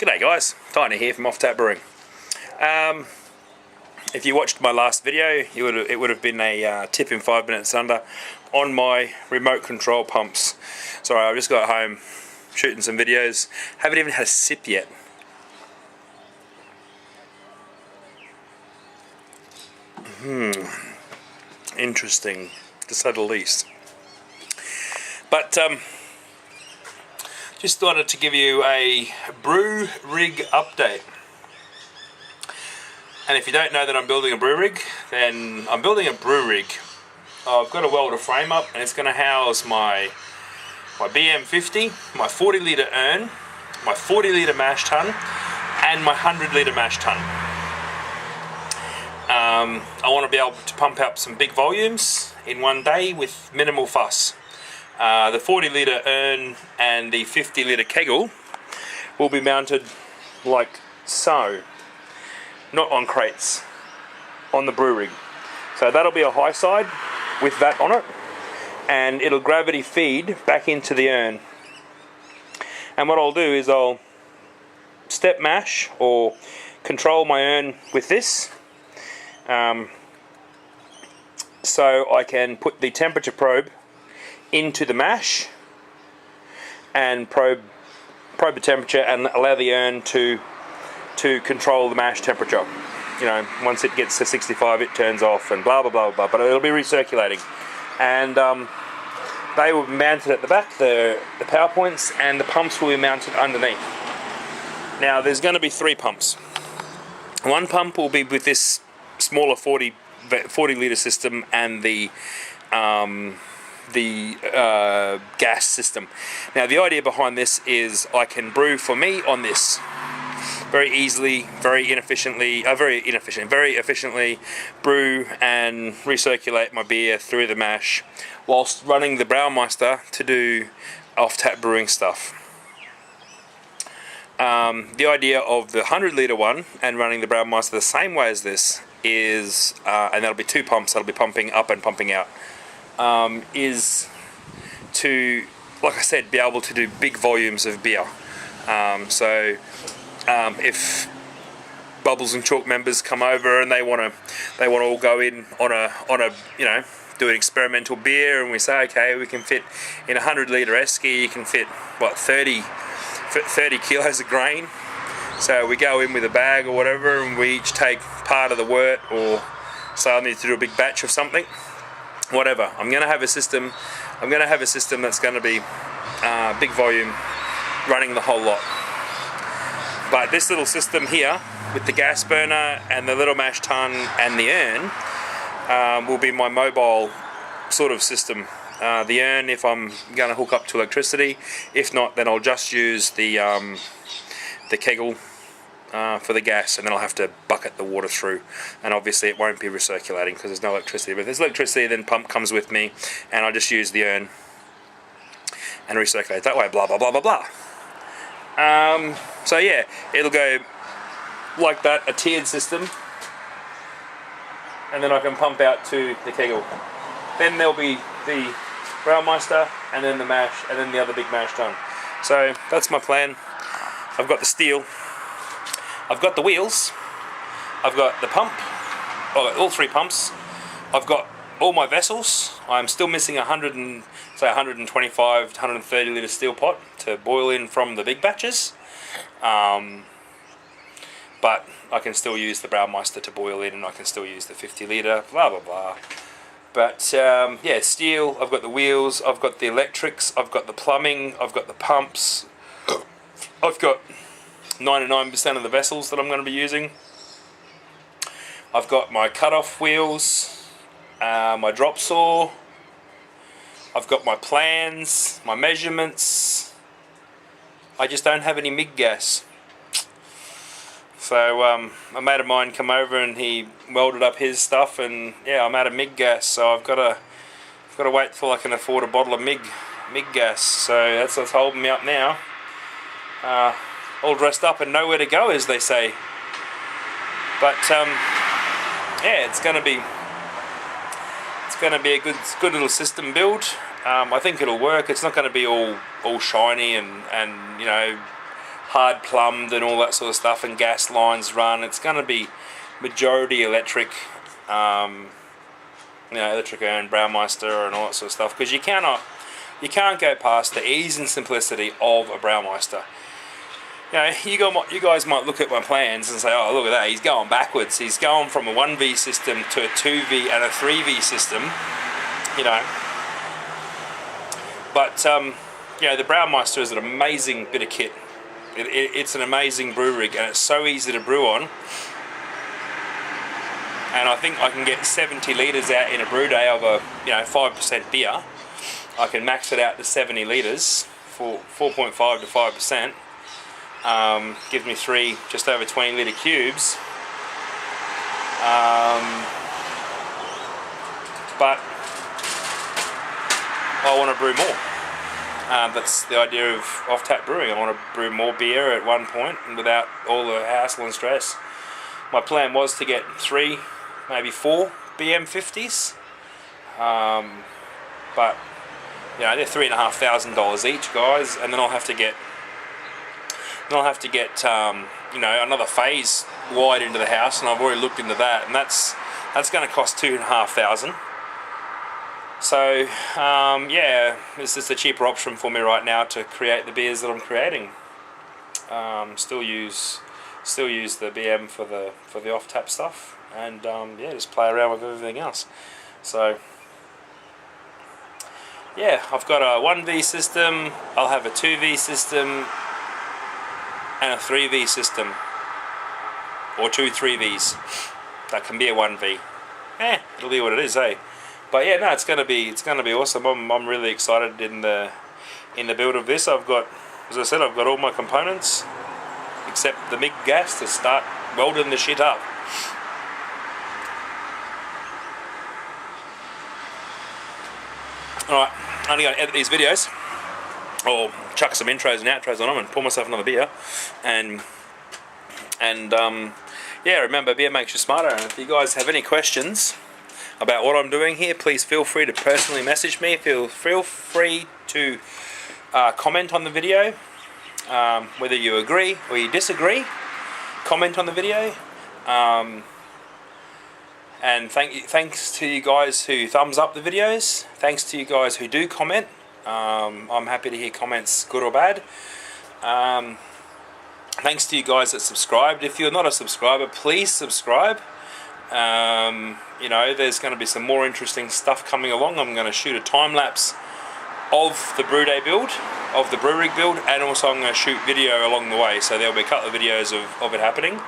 G'day guys, Tiny here from Offtap Brewing. If you watched my last video, it would have been a tip in 5 minutes under on my remote control pumps. Sorry, I just got home shooting some videos. Haven't even had a sip yet. Interesting, to say the least. But just wanted to give you a brew rig update. And if you don't know that I'm building a brew rig, then I'm building a brew rig. I've got to weld a frame up, and it's going to house my BM50, my 40 litre urn, my 40 litre mash tun, and my 100 litre mash tun. I want to be able to pump out some big volumes in one day with minimal fuss. The 40 litre urn and the 50 litre kegel will be mounted like so, not on crates, on the brew rig. So that'll be a high side with that on it, and it'll gravity feed back into the urn. And what I'll do is I'll step mash or control my urn with this, so I can put the temperature probe into the mash and probe the temperature and allow the urn to control the mash temperature. You know, once it gets to 65 it turns off and blah blah blah blah, but it'll be recirculating. And they will be mounted at the back, the power points, and the pumps will be mounted underneath. Now there's going to be 3 pumps. One pump will be with this smaller 40 litre system and the gas system. Now the idea behind this is I can brew for me on this very easily, very efficiently brew and recirculate my beer through the mash whilst running the Brewmeister to do off-tap brewing stuff. The idea of the 100 litre one and running the Brewmeister the same way as this is, and that'll be 2 pumps that'll be pumping up and pumping out, is to, like I said, be able to do big volumes of beer. If Bubbles and Chalk members come over and they want to all go in on a you know, do an experimental beer, and we say, okay, we can fit in a 100 litre esky, you can fit what, 30 kilos of grain. So we go in with a bag or whatever, and we each take part of the wort, or say I need to do a big batch of something, whatever. I'm going to have a system that's going to be big volume, running the whole lot. But this little system here with the gas burner and the little mash tun and the urn will be my mobile sort of system. The urn, if I'm going to hook up to electricity. If not, then I'll just use the kegel for the gas, and then I'll have to bucket the water through, and obviously it won't be recirculating because there's no electricity. But if there's electricity, then pump comes with me, and I just use the urn and recirculate that way, blah blah blah blah blah. So yeah, it'll go like that, a tiered system, and then I can pump out to the kegel. Then there'll be the Brewmeister, and then the mash, and then the other big mash tun. So that's my plan. I've got the steel, I've got the wheels, I've got the pump, all 3 pumps, I've got all my vessels. I'm still missing 125 to 130 litre steel pot to boil in from the big batches, but I can still use the Brewmeister to boil in, and I can still use the 50 litre, blah blah blah. But yeah, steel, I've got the wheels, I've got the electrics, I've got the plumbing, I've got the pumps, I've got 99% of the vessels that I'm going to be using. I've got my cut-off wheels, my drop saw, I've got my plans, my measurements. I just don't have any MIG gas. So a mate of mine come over and he welded up his stuff, and yeah, I'm out of MIG gas, so I've got to wait till I can afford a bottle of MIG gas. So that's what's holding me up now. All dressed up and nowhere to go, as they say. But yeah, it's going to be a good little system build. I think it'll work. It's not going to be all shiny and you know, hard plumbed and all that sort of stuff, and gas lines run. It's going to be majority electric, electric urn, Braumeister and all that sort of stuff, because you can't go past the ease and simplicity of a Braumeister. You guys might look at my plans and say, oh, look at that, he's going backwards. He's going from a 1V system to a 2V and a 3V system, But, the Braumeister is an amazing bit of kit. It's an amazing brew rig, and it's so easy to brew on. And I think I can get 70 litres out in a brew day of a 5% beer. I can max it out to 70 litres for 4.5 to 5%. Gives me 3 just over 20 litre cubes. But I want to brew more. That's the idea of Offtap brewing. I want to brew more beer at one point and without all the hassle and stress. My plan was to get 3, maybe 4 BM50s, but they're $3,500 each, guys, and then I'll have to get another phase wide into the house, and I've already looked into that, and that's going to cost $2,500. So it's just a cheaper option for me right now to create the beers that I'm creating. Still use the BM for the Offtap stuff, and just play around with everything else. So I've got a 1V system, I'll have a 2V system and a 3V system, or 2 3Vs. That can be a 1V. It'll be what it is, eh? But it's gonna be awesome. I'm really excited in the build of this. I've got, as I said, I've got all my components except the MIG gas to start welding the shit up. Alright, I'm only going to edit these videos, or chuck some intros and outros on them and pour myself another beer. And remember, beer makes you smarter. And if you guys have any questions about what I'm doing here, please feel free to personally message me. Feel free to comment on the video, whether you agree or you disagree. Comment on the video. And thanks to you guys who thumbs up the videos. Thanks to you guys who do comment. I'm happy to hear comments, good or bad. Thanks to you guys that subscribed. If you're not a subscriber, please subscribe. There's going to be some more interesting stuff coming along. I'm going to shoot a time lapse of the brew day build, of the brew rig build, and also I'm going to shoot video along the way. So there'll be a couple of videos of it happening.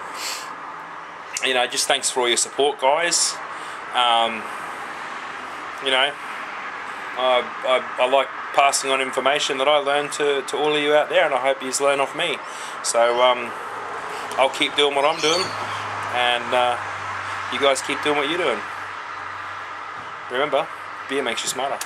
Just thanks for all your support, guys. I like passing on information that I learn to all of you out there, and I hope you learn off me. So I'll keep doing what I'm doing, and you guys keep doing what you're doing. Remember, beer makes you smarter.